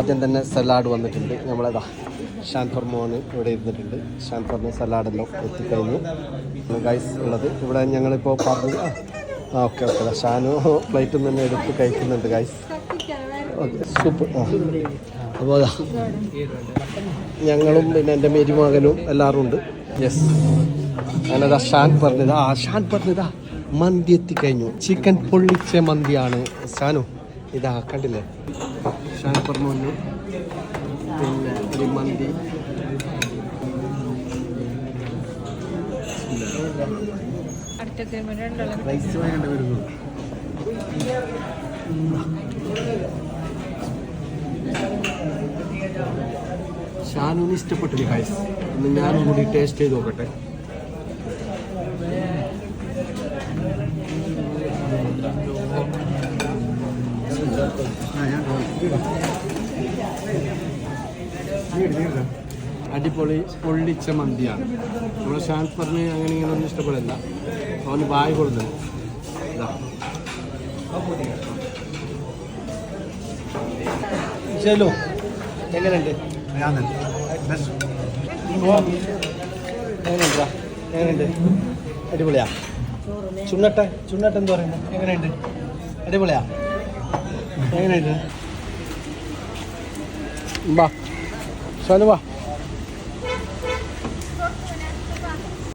ആദ്യം തന്നെ സലാഡ് വന്നിട്ടുണ്ട്. നമ്മളതാ ഷാൻഫർ മോന് ഇവിടെ ഇരുന്നിട്ടുണ്ട്. ഷാൻഫറിന് സലാഡെല്ലാം എത്തിക്കഴിഞ്ഞു ഗൈസ് ഉള്ളത്. ഇവിടെ ഞങ്ങളിപ്പോൾ പറഞ്ഞു ഓക്കെ ഷാനു പ്ലേറ്റിൽ നിന്ന് എടുത്ത് കഴിക്കുന്നുണ്ട് ഗൈസ്. Okay super. അപ്പോൾ അതാ ഞങ്ങളും പിന്നെ എൻ്റെ മെരുമകനും എല്ലാവരും ഉണ്ട്. യെസ് ഞാനതാ ഷാൻ പറഞ്ഞതാ മന്തി എത്തിക്കഴിഞ്ഞു. ചിക്കൻ പൊള്ളിച്ച മന്തിയാണ് ഷാനു. ഇതാ കണ്ടില്ലേ ഷാൻ പറഞ്ഞു. പിന്നെ ഒരു മന്തി ഷാനുവിന് ഇഷ്ടപ്പെട്ടില്ല ഗൈസ്. ഒന്ന് ഞാനും കൂടി ടേസ്റ്റ് ചെയ്ത് നോക്കട്ടെ. അടിപൊളി പൊള്ളിച്ച മന്തിയാണ്. നമ്മുടെ ഷാൻഫറിന് അങ്ങനെ ഇങ്ങനെയൊന്നും ഇഷ്ടപ്പെടില്ല. അവന് ബായ് കൊടുത്തു. ചലോ എങ്ങനെയുണ്ട്? എങ്ങനെയുണ്ട്? അടിപൊളിയാ. ചുണ്ണട്ട എന്ത് പറയുന്നത്? എങ്ങനെയുണ്ട്? അടിപൊളിയാ. എങ്ങനെയുണ്ട്? വാ ഷാനു വാ.